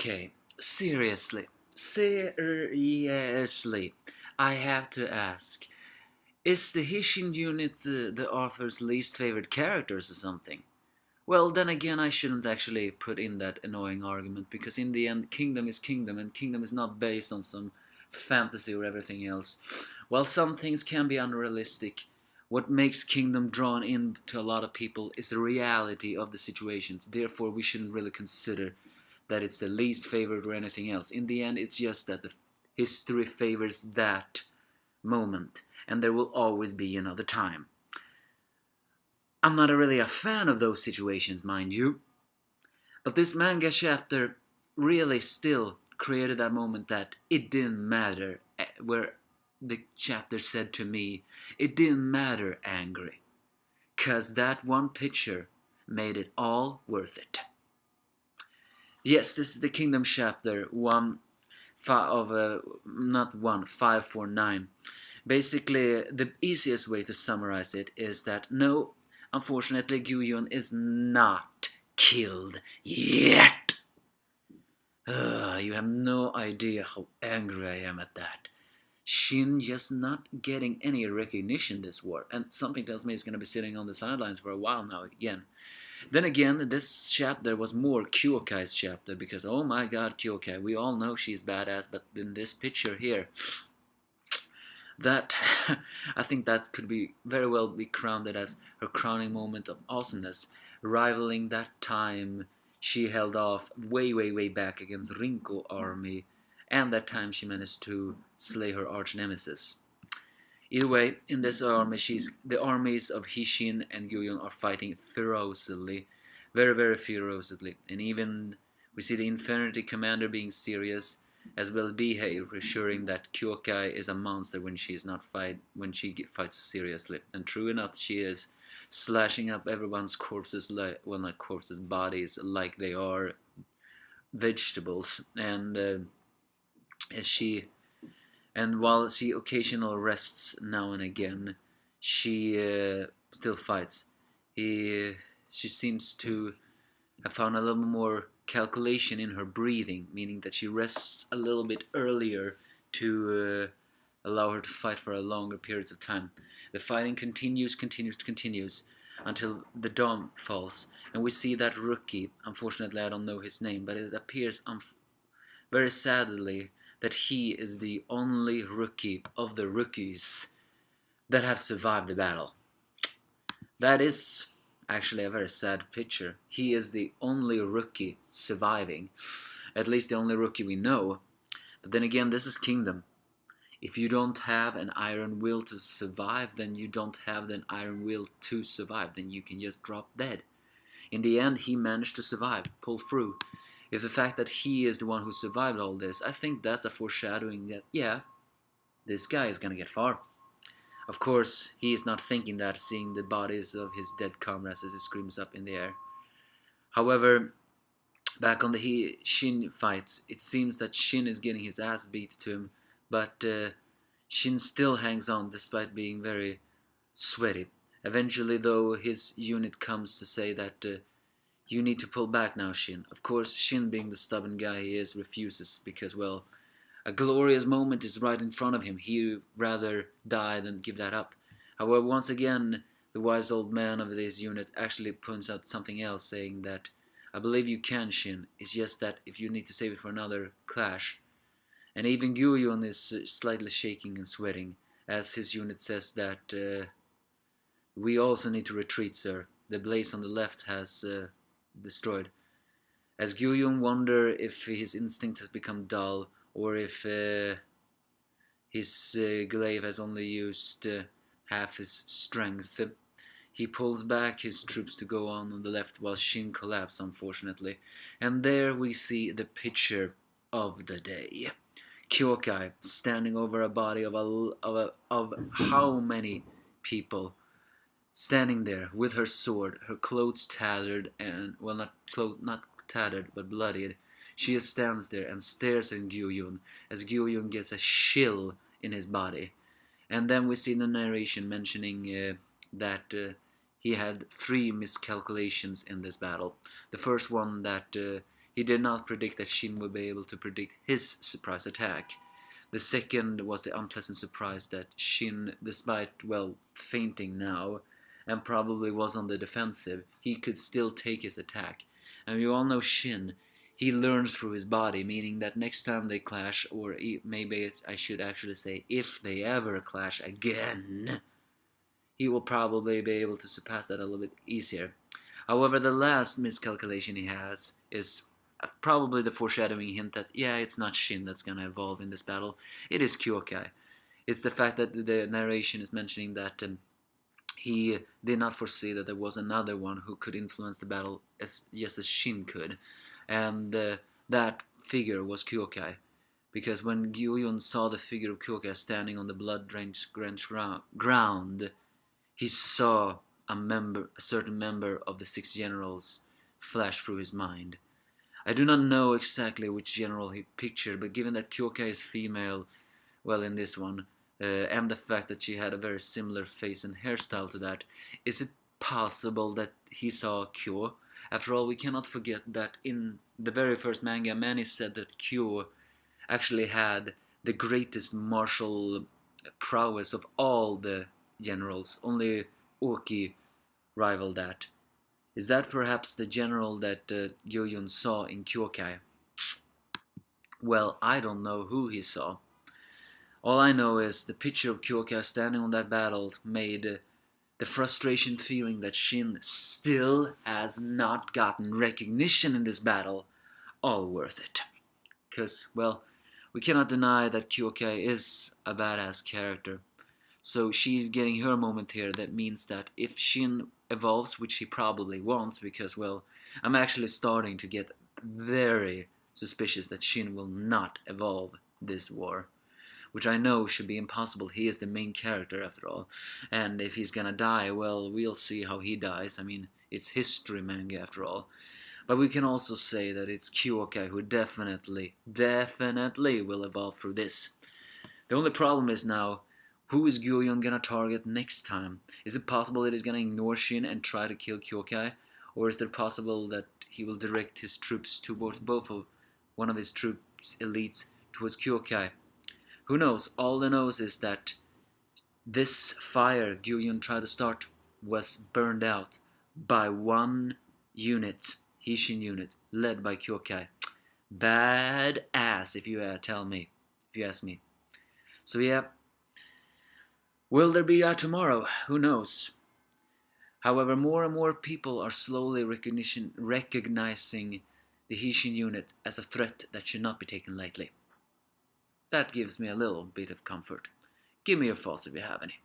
Okay, seriously, I have to ask, is the Hishin unit the author's least favorite characters or something? Well, then again, I shouldn't actually put in that annoying argument, because in the end, Kingdom is Kingdom, and Kingdom is not based on some fantasy or everything else. While some things can be unrealistic, what makes Kingdom drawn in to a lot of people is the reality of the situations. Therefore, we shouldn't really consider that it's the least favorite or anything else. In the end, it's just that the history favors that moment, and there will always be another time. I'm not really a fan of those situations, mind you, but this manga chapter really still created that moment that it didn't matter, where the chapter said to me, it didn't matter, angry, 'cause that one picture made it all worth it. Yes, this is the Kingdom chapter 549. Basically, the easiest way to summarize it is that no, unfortunately, Gyuyun is not killed yet. You have no idea how angry I am at that. Shin just not getting any recognition this war, and something tells me he's going to be sitting on the sidelines for a while now again. Then again, this chapter was more Kyokai's chapter, because oh my god, Kyokai, we all know she's badass, but in this picture here, that I think that could be very well be crowned as her crowning moment of awesomeness, rivaling that time she held off way back against Rinko army, and that time she managed to slay her arch nemesis. Either way, in this army, the armies of Hishin and Gyuyun are fighting ferociously, very ferociously, and even we see the Infinity Commander being serious, as well as Bihei reassuring that Kyokai is a monster when she fights seriously. And true enough, she is slashing up everyone's corpses, well, not corpses, bodies, like they are vegetables. And as she and while she occasionally rests now and again, she still fights. She seems to have found a little more calculation in her breathing, meaning that she rests a little bit earlier to allow her to fight for a longer periods of time. The fighting continues until the dawn falls, and we see that rookie. Unfortunately, I don't know his name, but it appears very sadly that he is the only rookie of the rookies that have survived the battle. That is actually a very sad picture. He is the only rookie surviving, at least the only rookie we know. But then again, this is Kingdom. If you don't have an iron will to survive, then you don't have an iron will to survive. Then you can just drop dead. In the end, he managed to survive, pull through. If the fact that he is the one who survived all this, I think that's a foreshadowing that, yeah, this guy is gonna get far. Of course, he is not thinking that, seeing the bodies of his dead comrades as he screams up in the air. However, back on the Shin fights, it seems that Shin is getting his ass beat to him, but Shin still hangs on despite being very sweaty. Eventually, though, his unit comes to say that you need to pull back now, Shin. Of course, Shin, being the stubborn guy he is, refuses because, well, a glorious moment is right in front of him. He'd rather die than give that up. However, once again, the wise old man of this unit actually points out something else, saying that, I believe you can, Shin. It's just that if you need to save it for another clash. And even Gyuyun is slightly shaking and sweating, as his unit says that we also need to retreat, sir. The blaze on the left has destroyed. As Gyuyun wonder if his instinct has become dull, or if his glaive has only used half his strength, he pulls back his troops to go on the left, while Shin collapses, unfortunately. And there we see the picture of the day. Kyokai standing over a body of how many people, standing there with her sword, her clothes tattered and, well, not tattered, but bloodied. She just stands there and stares at Gyuyun, as Gyuyun gets a chill in his body. And then we see the narration mentioning that he had 3 miscalculations in this battle. The first one, that He did not predict that Shin would be able to predict his surprise attack. The second was the unpleasant surprise that Shin, despite, well, fainting now, and probably was on the defensive, he could still take his attack. And we all know Shin, he learns through his body, meaning that next time they clash, or maybe I should actually say if they ever clash again, he will probably be able to surpass that a little bit easier. However, the last miscalculation he has is probably the foreshadowing hint that, yeah, it's not Shin that's gonna evolve in this battle, it is Kyokai. It's the fact that the narration is mentioning that he did not foresee that there was another one who could influence the battle as just as Shin could. And that figure was Kyokai. Because when Gyuyun saw the figure of Kyokai standing on the blood-drenched ground, he saw a certain member of the six generals flash through his mind. I do not know exactly which general he pictured, but given that Kyokai is female, well, in this one, and the fact that she had a very similar face and hairstyle to that, is it possible that he saw Kyo? After all, we cannot forget that in the very first manga, many said that Kyo actually had the greatest martial prowess of all the generals. Only Oki rivaled that. Is that perhaps the general that Gyuyun saw in Kyokai? Well, I don't know who he saw. All I know is the picture of Kyokai standing on that battle made the frustration feeling that Shin still has not gotten recognition in this battle all worth it. Because, well, we cannot deny that Kyokai is a badass character. So she's getting her moment here. That means that if Shin evolves, which he probably won't, because, well, I'm actually starting to get very suspicious that Shin will not evolve this war, which I know should be impossible. He is the main character after all, and if he's gonna die, well, we'll see how he dies. I mean, it's history manga after all. But we can also say that it's Kyokai who definitely will evolve through this. The only problem is now, who is Gyuyun gonna target next time? Is it possible that he's gonna ignore Shin and try to kill Kyokai? Or is it possible that he will direct his troops towards one of his troops' elites towards Kyokai? Who knows? All that knows is that this fire Gyuyun tried to start was burned out by one unit, Hishin unit, led by Kyokai. Bad ass, if you ask me. So yeah, will there be a tomorrow? Who knows? However, more and more people are slowly recognizing the Hishin unit as a threat that should not be taken lightly. That gives me a little bit of comfort. Give me your thoughts if you have any.